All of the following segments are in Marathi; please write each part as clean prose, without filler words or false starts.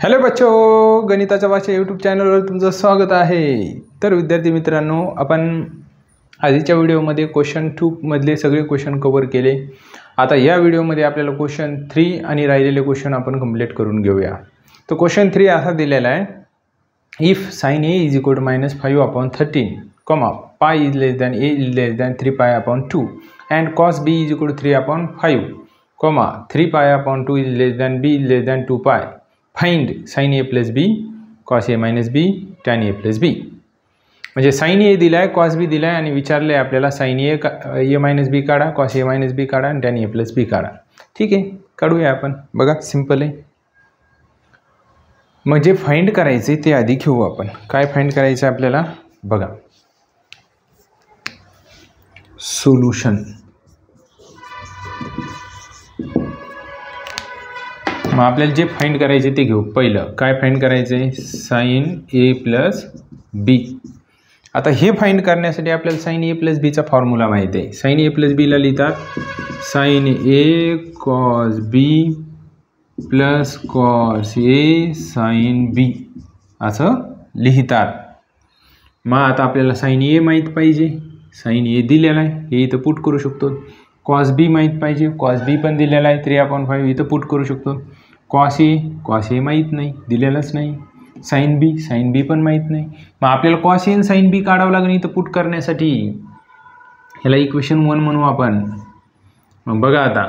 हॅलो बच्चो, गणिताच्या भाषा यूट्यूब चॅनलवर तुमचं स्वागत आहे। तर विद्यार्थी मित्रांनो, आपण आधीच्या व्हिडिओमध्ये क्वेश्चन 2 मधले सगळे क्वेश्चन कव्हर केले। आता या व्हिडिओमध्ये आपल्याला क्वेश्चन 3 आणि राहिलेले क्वेश्चन आपण कंप्लीट करून घेऊया। तो क्वेश्चन 3 असा दिलेला आहे, if sin a is equal to -5/13, pi is less than a is less than 3pi/2 and cos b is equal to 3/5, 3pi/2 is less than b is less than 2pi. Find sin a plus b cos a minus b tan a plus b। म्हणजे sin a दिलाय, cos b दिलाय आणि विचारले आपल्याला sin a minus b काढा, cos a minus b काढा आणि tan a plus b काढा। ठीक आहे, काढूया आपण। बघा सिंपल आहे। मग जे फाइंड करायचे ते आधी घेऊ आपण। काय फाइंड करायचं आपल्याला बघा, सोल्यूशन। मग आपल्याला जे फाइंड करायचे ते घेऊ। पहिलं काय फाइंड करायचे, sin a plus b। आता हे फाइंड करण्यासाठी आपल्याला sin a plus b चा फॉर्म्युला माहिती आहे। sin a plus b ला लिहितात sin a cos b plus cos a sin b असं लिहितात। मग आता आपल्याला sin a माहित पाहिजे, sin a दिलेला आहे, हे इथं पुट करू शकतो। cos b माहित पाहिजे, cos b पण दिलेला आहे, 3/5 इथं पुट करू शकतो। cos a माहित नाही, दिलेलाच नाही। sin b पण माहित नाही। मग आपल्याला cos a आणि sin b काढावं लागेल इथं पुट करण्यासाठी। ह्याला इक्वेशन 1 म्हणू आपण। मग बघा आता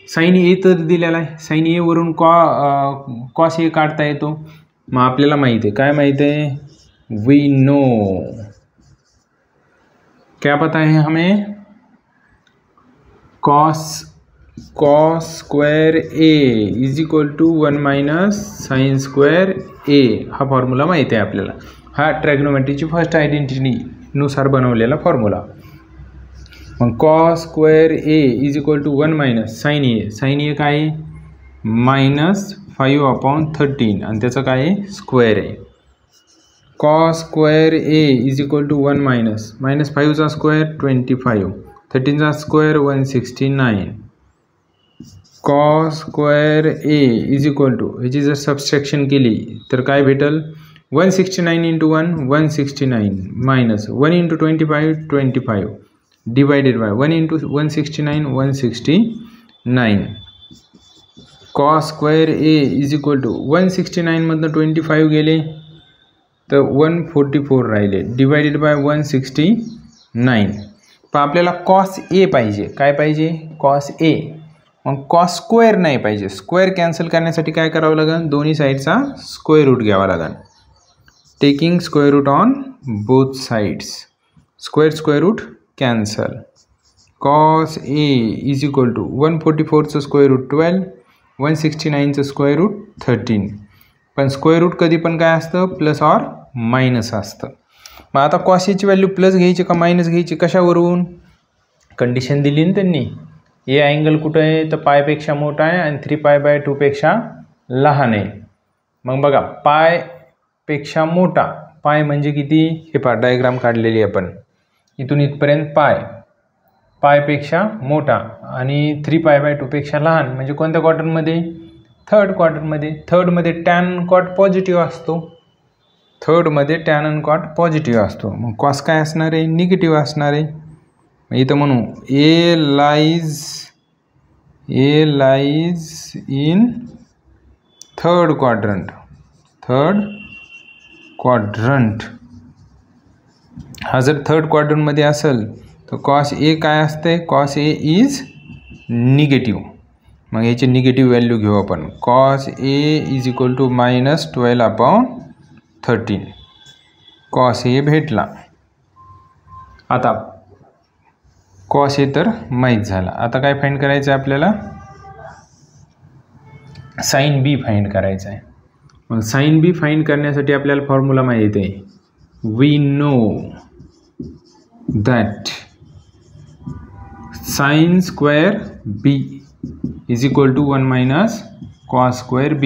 sin a तर दिलेला आहे, sin a वरून cos a काढता येतो। मग आपल्याला माहित आहे, काय माहित आहे, वी नो, क्या पता है हमें, cos square a is equal to 1 minus sin square a हा फॉर्म्युला माहिती आहे आपल्याला। हा ट्रॅग्नोमेट्रीची फर्स्ट आयडेंटिटी नुसार बनवलेला फॉर्म्युला। मग cos square a is equal to 1 minus sin a, sin a काय आहे, -5/13 आणि त्याचं काय आहे, स्क्वेअर आहे। cos square a is equal to 1 minus -5 चा स्क्वेअर 25, 13 चा square 169, cos square a is equal to, ह्याची जर सबट्रॅक्शन केली तर काय भेटल, 169 × 1 169 minus 1 × 25 25 divided by 1 × 169 169। cos square a is equal to 169 मधनं 25 गेले तर 144 राहिले, डिवाइडेड बाय 169। पण आपल्याला cos a पाहिजे, काय पाहिजे, cos a। मग cos स्क्वेअर नाही पाहिजे, स्क्वेअर कॅन्सल करण्यासाठी काय करावं लागेल, दोन्ही साईडचा स्क्वेअर रूट घ्यावा लागेल। Taking square root on both sides, square root cancel. cos a is equal to 144चं स्क्वेअर रूट 12, 169चं स्क्वेअर रूट 13। पण स्क्वेअर रूट कधी पण काय असतं, प्लस ऑर मायनस असतं। मग आता cos a ची व्हॅल्यू प्लस घ्यायची का मायनस घ्यायची, कशावरून, कंडिशन दिली ना त्यांनी, ए अँगल कुठं आहे तर पायपेक्षा मोठा आहे आणि 3π/2 पेक्षा लहान आहे। मग बघा पाय पेक्षा मोठा, पाय म्हणजे किती, हे पहा डायग्राम काढलेली आपण, इथून इथपर्यंत पायपेक्षा मोठा आणि 3π/2 पेक्षा लहान, म्हणजे कोणत्या क्वार्टरमध्ये, थर्ड क्वार्टरमध्ये। थर्डमध्ये टॅन कॉट पॉझिटिव्ह असतो, थर्डमध्ये टॅन अँड कॉट पॉझिटिव्ह असतो। मग कॉस काय असणार आहे, निगेटिव्ह असणार आहे। इथं म्हणू ए लाइज इन थर्ड क्वाड्रंट, हा जर थर्ड क्वाड्रंटमध्ये असेल तर cos a काय असते, cos a इज निगेटिव्ह। मग याची निगेटिव्ह व्हॅल्यू घेऊ आपण, cos a is equal to -12/13, cos a भेटला। आता cos a तर माहीत झाला। आता काय फाइंड करायचं आहे आपल्याला, sin b फाइंड करायचं आहे। मग sin b फाइंड करण्यासाठी आपल्याला फॉर्म्युला माहिती आहे, we know that sin square b is equal to 1 minus cos square b,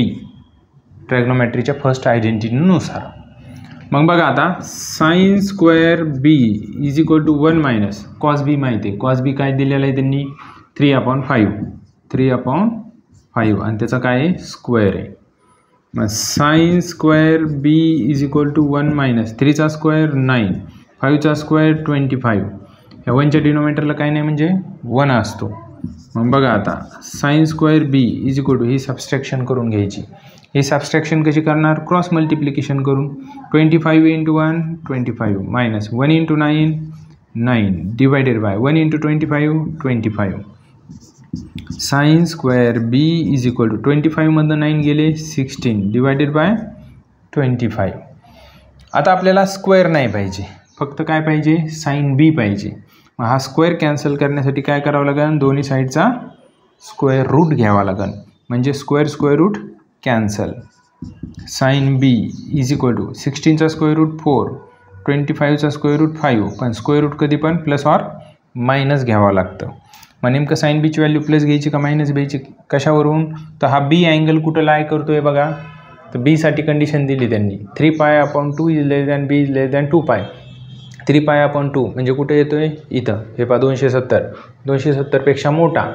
ट्रॅग्नोमेट्रीच्या फर्स्ट आयडेंटिटीनुसार। मग बघा आता sin square b is equal to 1 minus cos b माहिती आहे, cos b काय दिलेलं आहे त्यांनी, 3/5 आणि त्याचा काय आहे, स्क्वेअर आहे। मग sine square B is equal to 1 minus 3चा स्क्वेअर 9, 5चा स्क्वेअर 25. ह्या 1च्या डिनोमिनेटरला काही नाही म्हणजे 1 असतो. मग बघा आता sine square B is equal to ही सबस्ट्रॅक्शन करून घ्यायची. ही सबस्ट्रॅक्शन कशी करणार? क्रॉस मल्टिप्लिकेशन करून. 25 into 1 25 minus 1 into 9 9 divided by 1 into 25 25. Sine square B is equal to 25मधनं 9 गेले 16 डिवायडेड बाय 25. आता आपल्याला स्क्वेअर नाही पाहिजे, फक्त काय पाहिजे? साइन बी पाहिजे. मग हा स्क्वेअर कॅन्सल करण्यासाठी काय करावं लागेल? दोन्ही साईडचा स्क्वेअर रूट घ्यावा लागेल. म्हणजे square root cancel. Sine B is equal to 16चा स्क्वेअर रूट 4, 25चा स्क्वेअर रूट 5. पण स्क्वेअर रूट कधी पण प्लस ऑर मायनस घ्यावं लागतं. मग नेमकं साइन बीची व्हॅल्यू प्लस घ्यायची का मायनस घ्यायची? कशावरून? तर हा बी अँगल कुठं लाय करतो आहे बघा. तर बीसाठी कंडिशन दिली त्यांनी 3π/2 is less than B is less than 2π. 3π/2 म्हणजे कुठे येतो आहे? इथं. हे पहा 270. 270पेक्षा मोठा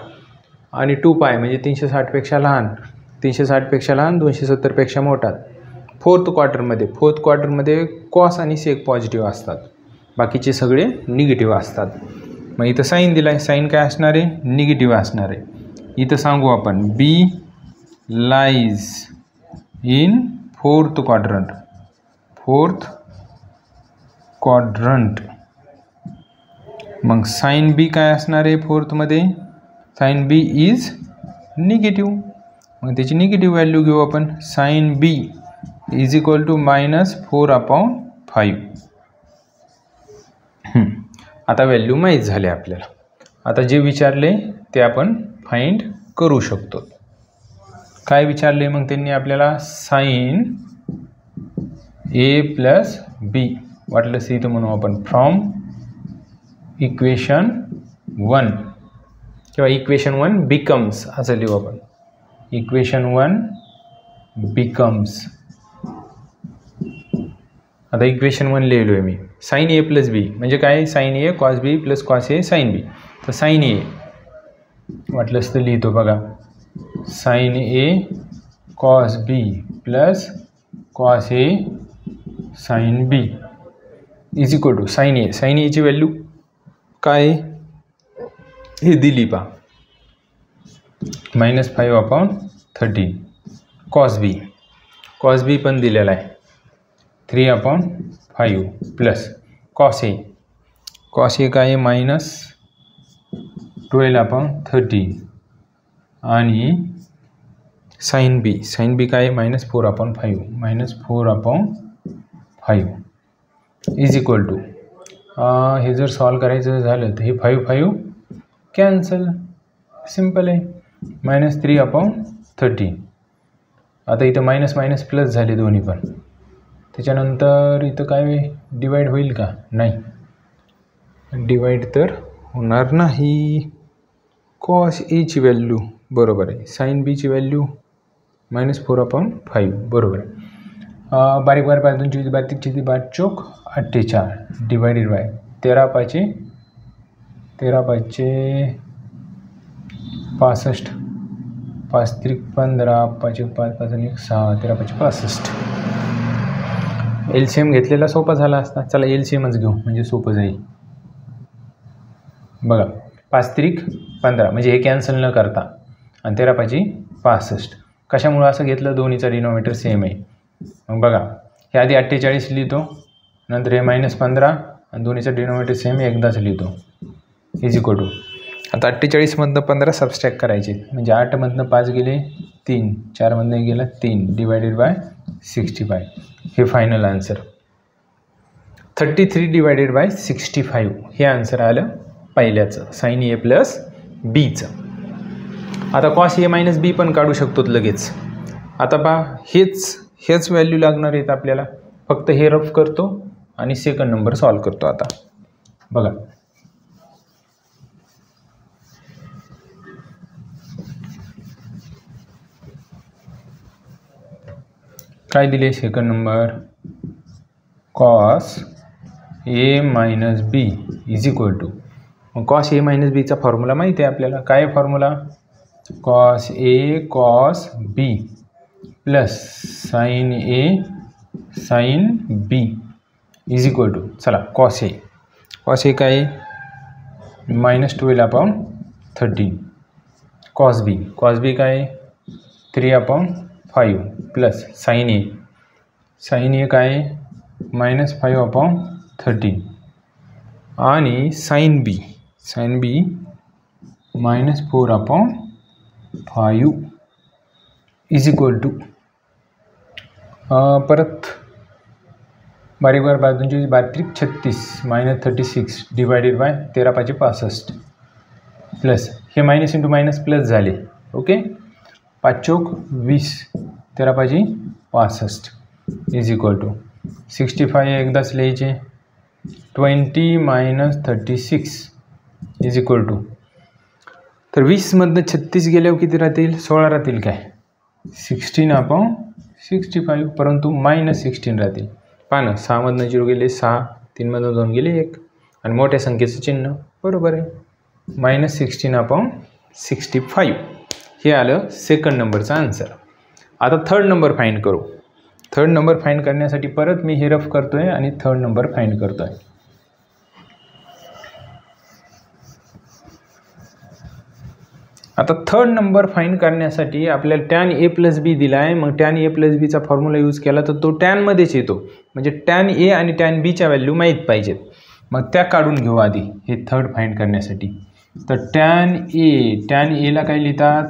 आणि 2π म्हणजे 360पेक्षा लहान. 360पेक्षा लहान, 270पेक्षा मोठा. फोर्थ क्वार्टरमध्ये कॉस आणि सेक पॉझिटिव्ह असतात, बाकीचे सगळे निगेटिव्ह असतात. मग इथं साईन दिला आहे. साईन काय असणार आहे? निगेटिव्ह असणार आहे. इथं सांगू आपण B lies in fourth quadrant. मग साइन बी काय असणार आहे फोर्थमध्ये? Sine B is negative. मग त्याची निगेटिव्ह व्हॅल्यू घेऊ आपण. Sine B is equal to -4/5. आता व्हॅल्यू माहीत झाले आपल्याला. आता जे विचारले ते आपण फाइंड करू शकतो. काय विचारले मग त्यांनी आपल्याला? साइन ए प्लस बी. वाटलं सी तर म्हणू आपण फ्रॉम इक्वेशन 1 किंवा इक्वेशन 1 बिकम्स असं लिहू आपण. Equation 1 becomes. आता इक्वेशन 1 लिहिलो आहे मी. साइन ए प्लस बी म्हणजे काय? Sine A cos B plus cos A sine B. तर साइन ए वाटलंच तर लिहितो बघा. Sine A cos B plus cos A sine B is equal to sine A. Sine एची व्हॅल्यू काय हे दिली पा -5/13. कॉस बी पण दिलेला आहे 3/5 प्लस कॉस ए काय आहे -12/13 आणि साइन बी काय आहे -4/5 इज इक्वल टू हे जर सॉल्व करायचं झालं तर हे 5 कॅन्सल. सिम्पल आहे. -3/13. आता इथं मायनस प्लस झाले दोन्ही पण. त्याच्यानंतर इथं काय डिवाइड होईल का? नाही, डिवाइड तर होणार नाही. कॉस एची व्हॅल्यू बरोबर आहे. साइन बीची व्हॅल्यू -4/5 बरोबर आहे. बारीक 2 32 चौक 48 डिवायडेड बाय 13/5 65 5 3 15 5 5 5 1 6 13/5 65. एलसीएम घेतलेला सोपा झाला असता. चला एलसीएमच घेऊ म्हणजे सोपं जाईल. बघा 5 3 15 म्हणजे हे कॅन्सल न करता आणि 13/5 65. कशामुळं असं घेतलं? दोन्हीचा डिनोमिनेटर सेम आहे. मग बघा हे आधी 48 लिहितो, नंतर हे -15 आणि दोन्हीचा डिनोमिनेटर सेम एकदाच लिहितो इज इक्वल टू. आता 48मधनं 15 सबस्ट्रॅक्ट करायचे म्हणजे 8मधनं 5 गेले 3, 4मधनं गेला 3 डिवायडेड बाय 65. हे फायनल आन्सर 33 डिवायडेड बाय 65 हे आन्सर आलं पहिल्याचं साइन ए प्लस बीचं. आता कॉस ए मायनस बी पण काढू शकतो लगेच. आता पहा हेच व्हॅल्यू लागणार आहेत आपल्याला. फक्त हे रफ करतो आणि सेकंड नंबर सॉल्व करतो. आता बघा काय दिले second number? Cos A minus B is equal to. मग कॉस ए मायनस बीचा फॉर्म्युला माहिती आहे आपल्याला. काय formula? Cos A cos B plus sine A sine B is equal to, चला कॉस ए काय -12/13 कॉस बी काय 3/5 प्लस साइन ए काय -5/13 आणि sine B -4/5 is equal to, परत बारीक बाजूंची 32 -36 डिवायडेड बाय 13×5 प्लस हे मायनस इंटू मायनस प्लस झाले. ओके, 5 चौक 20 13×5 इज इक्वल टू 65 एकदाच लिहायचे 20 - 36 इज इक्वल टू, तर 20मधनं 36 गेल्यावर किती राहतील 16 राहतील काय 16/65 परंतु -16 राहतील. पहा ना 6मधनं 0 गेले 6, 3मधनं 2 गेले 1 आणि मोठ्या संख्येचं चिन्ह बरोबर आहे -16/65. हे आलं सेकंड नंबरचा आन्सर. आता थर्ड नंबर फाइंड करू. थर्ड नंबर फाइंड करण्यासाठी परत मी हे रफ करतोय आणि थर्ड नंबर फाइंड करतोय. आता थर्ड नंबर फाइंड करण्यासाठी आपल्याला tan a + b दिला आहे. मग tan a + b चा फॉर्म्युला यूज केला तर तो tan मध्येच येतो, म्हणजे tan a आणि tan b च्या व्हॅल्यू माहीत पाहिजेत. मग त्या काढून घेऊ आधी हे थर्ड फाइंड करण्यासाठी. तर tan a ला काय लिहितात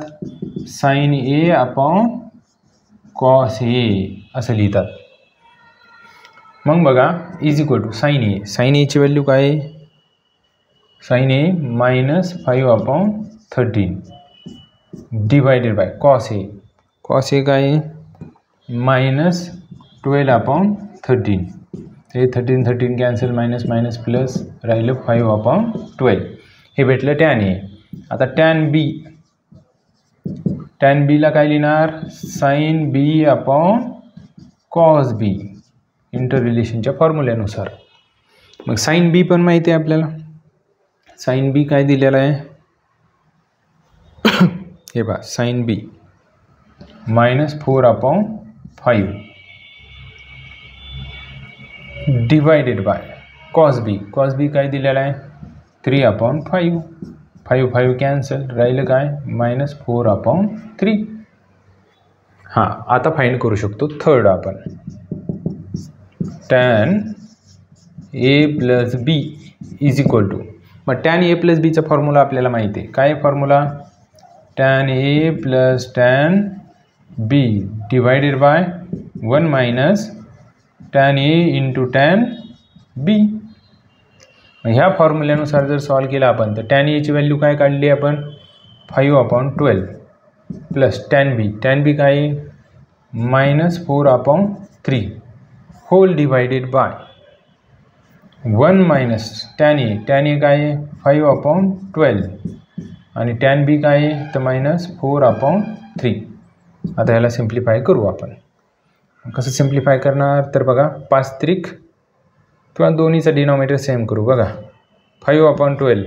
sin a/cos a असं लिहितात. मग बघा is equal to sin a ची व्हॅल्यू काय आहे sin a -5/13 divided by cos a काय आहे -12/13. हे 13 कॅन्सल मायनस प्लस राहिलं 5/12 हे भेटलं tan a. आता tan b ला काय लिहिणार sin b/cos b इंटर रिलेशनच्या फॉर्म्युल्यानुसार. मग sin b पण माहिती आहे आपल्याला. sin b काय दिलेला आहे हे बघा sin b -4/5 divided by cos b काय दिलेला आहे 3/5 5 कॅन्सल राहिलं काय -4/3. हां, आता फाइंड करू शकतो थर्ड आपण. tan a + b is equal to, मग tan a + b चा फॉर्म्युला आपल्याला माहिती आहे. काय formula tan a + tan b divided by 1 - tan a × tan b. ह्या फॉर्म्युल्यानुसार जर सॉल्व केला आपण तर tan a ची व्हॅल्यू काय काढली आपण 5/12 प्लस tan b काय -4/3 hole divided by 1 - tan a काय 5/12 आणि tan b काय तर -4/3. आता ह्याला सिम्प्लिफाय करू आपण. कसं सिम्प्लिफाय करणार तर बघा 5 त्रिक किंवा दोन्हीचा डिनॉमिनेटर सेम करू. बघा 5/12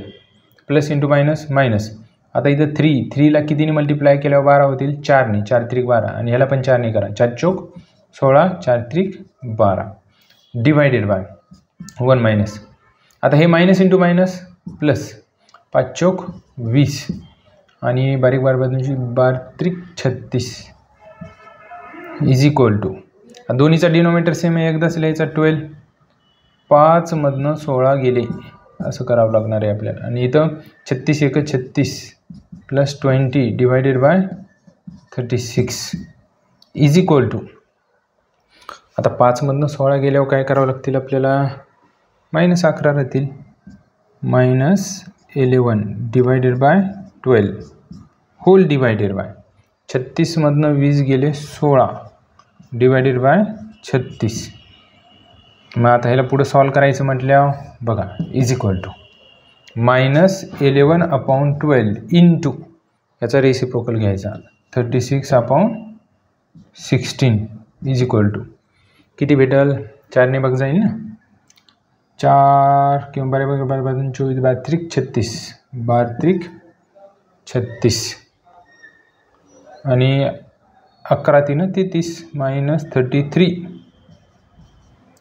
प्लस इंटू मायनस. आता इथं 3 ला कितीने मल्टिप्लाय केल्यावर 12 होतील 4ने 4 त्रिक 12 आणि ह्याला पण 4ने करा 4 चौक 16 4 त्रिक 12 डिवायडेड बाय 1 - आता हे मायनस इंटू मायनस प्लस 5 चौक 20 आणि बारीक बाजूंची 12 त्रिक 36 इज इक्वल टू, दोन्हीचा डिनॉमिनेटर सेम आहे एकदाच लिहायचा 12. 5मधनं 16 गेले असं करावं लागणार आहे आपल्याला. आणि इथं 36 × 36 plus 20 divided by 36 is equal to, आता 5मधनं 16 गेल्यावर काय करावं लागतील आपल्याला -11 राहतील -11 divided by 12 whole divided by 36मधनं 20 गेले 16 डिवायडेड बाय 36. मग आता ह्याला पुढे सॉल्व करायचं म्हटल्यावर बघा इज इक्वल टू -11/12 इंटू याचा रेसिप्रोकल घ्यायचा 36/16 इज इक्वल टू किती भेटल 4ने बघ जाईल ना 4 किंवा बारीक बाजून 24 12 त्रिक 36 12 त्रिक 36 आणि 11 3 33 -33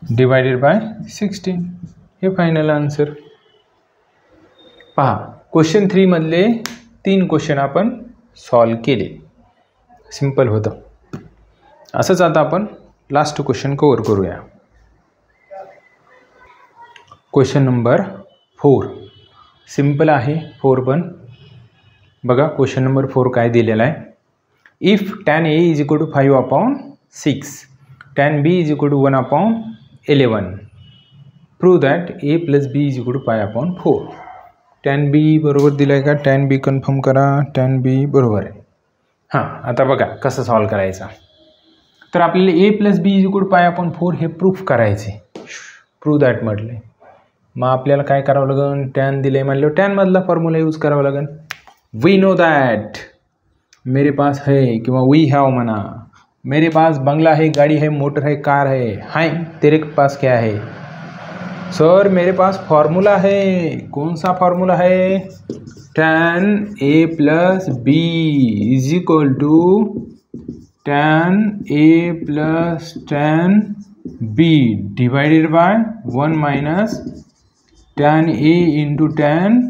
डिवायडेड बाय 16 हे फायनल आन्सर. पहा क्वेश्चन 3 मधले 3 क्वेश्चन आपण सॉल्व केले. सिंपल होतं. असंच आता आपण लास्ट क्वेश्चन कव्हर करूया. क्वेश्चन नंबर 4 सिंपल आहे. 4 पण बघा क्वेश्चन नंबर 4 काय दिलेला आहे. If tan A is equal to 5/6 tan B is equal to 1/11 prove that A plus B is equal to π/4. tan B बरोबर दिलं आहे का. tan B कन्फर्म करा. tan B बरोबर आहे. हां आता बघा कसं सॉल्व करायचा. तर आपल्याला A plus B is equal to π/4 हे प्रूफ करायचे. प्रूव्ह दॅट म्हटले. मग आपल्याला काय करावं लागेल. tan दिलं आहे म्हणल्यावर टॅनमधला फॉर्म्युला यूज करावा लागेल. वी नो दैट मेरे पास है किंवा वी हैव मना. मेरे पास बंगला है, गाड़ी है, मोटर है, कार है. हाय तेरे पास क्या है. सर मेरे पास फार्मूला है. कौन सा फार्मूला है. tan A plus B is equal to tan A plus tan B divided by 1 minus tan A into tan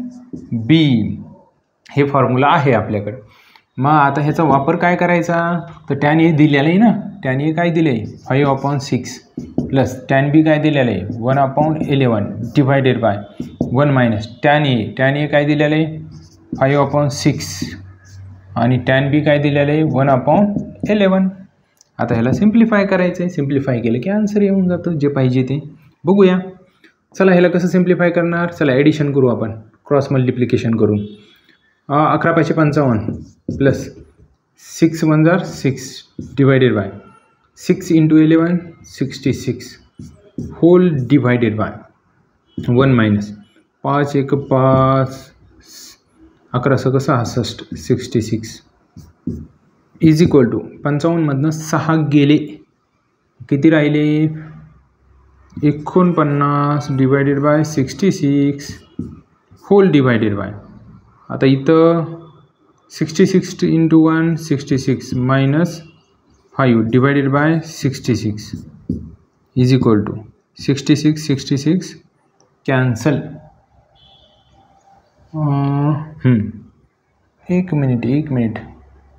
B हे फॉर्म्युला आहे आपल्याकडे. मग आता ह्याचा वापर काय करायचा. तर tan A दिलेलं आहे ना. tan A काय दिलं आहे 5/6 प्लस tan B काय दिलेलं आहे 1/11 divided by 1 minus tan A. tan A काय दिलेलं आहे 5/6 आणि tan B काय दिलेलं आहे 1/11. आता ह्याला सिम्प्लिफाय करायचं आहे. सिम्प्लिफाय केलं की आन्सर येऊन जातं जे पाहिजे ते. बघूया चला ह्याला कसं सिम्प्लिफाय करणार. चला ॲडिशन करू आपण क्रॉस मल्टिप्लिकेशन करून. 11 × 5 = 55 plus 6 × 1 = 6 divided by 6 × 11 66 whole divided by 1 minus 5 × 1 = 5 11 × 66 66 is equal to 55मधनं 6 गेले किती राहिले 49 divided by 66 whole divided by. आता इथं 66 × 1 66 minus 5 divided by 66 is equal to 66 66 cancel. एक मिनिट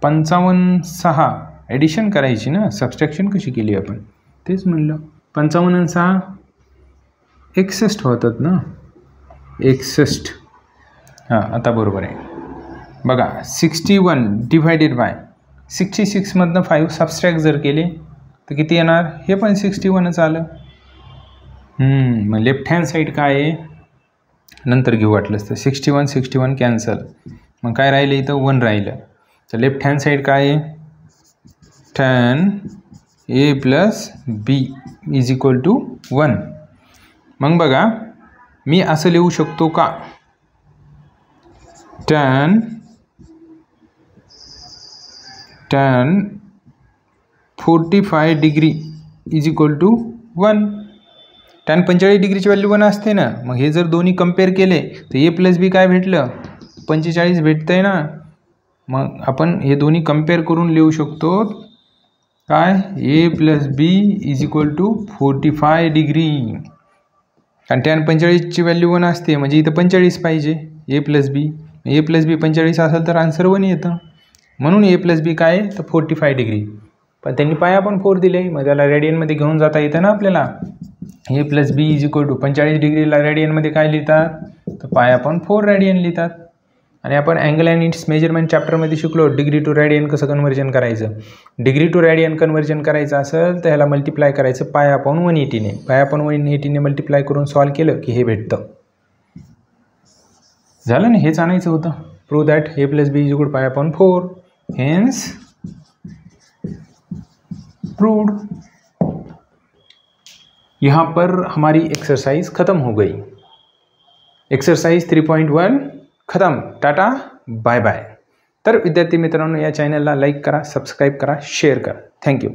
55 6 ॲडिशन करायची ना. सबस्ट्रॅक्शन कशी केली आपण तेच म्हणलं. 55 आणि 6 61 होतात ना. 61 हां आता बरोबर आहे. बघा 61 डिवायडेड बाय 66मधनं 5 सबस्ट्रॅक्ट जर केले तर किती येणार. हे पण 61च आलं. मग लेफ्ट हँड साईड काय आहे नंतर घेऊ वाटलंच तर 61 61 कॅन्सल. मग काय राहिलं इथं 1 राहिलं. तर लेफ्ट हँड साईड काय आहे tan A plus B is equal to 1. मग बघा मी असं लिहू शकतो का tan 45 degree is equal to 1. tan 45 डिग्रीची व्हॅल्यू 1 असते ना. मग हे जर दोन्ही कम्पेअर केले तर A प्लस B काय भेटलं 45 भेटतंय ना. मग आपण हे दोन्ही कम्पेअर करून लिहू शकतो काय A plus B is equal to 45 degree. कारण tan 45ची व्हॅल्यू 1 असते म्हणजे इथं 45 पाहिजे. A plus B A plus B 45 असेल तर आन्सर 1 येतं. म्हणून A प्लस B काय तर 45 डिग्री. पण त्यांनी π/4 दिले. मग त्याला रेडियनमध्ये घेऊन जाता येतं ना आपल्याला. A plus B is equal to 45 डिग्रीला रेडियनमध्ये काय लिहितात तर π/4 रेडियन लिहितात. आणि आपण अँगल अँड इट्स मेजरमेंट चॅप्टरमध्ये शिकलो डिग्री टू रेडियन कसं कन्व्हर्जन करायचं. डिग्री टू रेडियन कन्व्हर्जन करायचं असेल तर ह्याला मल्टिप्लाय करायचं π/180 ने. π/180 ने मल्टिप्लाय करून सॉल्व केलं की हे भेटतं. झालं ना. हेच आणायचं होतं. Prove that A plus B is equal π/4 hence proved. यहाँ पर हमारी एक्सरसाइज ख़त्म हो गई. एक्सरसाइज 3.1 ख़त्म. Tata bye bye. तर विद्यार्थी मित्रांनो या चॅनलला लाईक करा, सबस्क्राईब करा, शेअर करा. थँक्यू.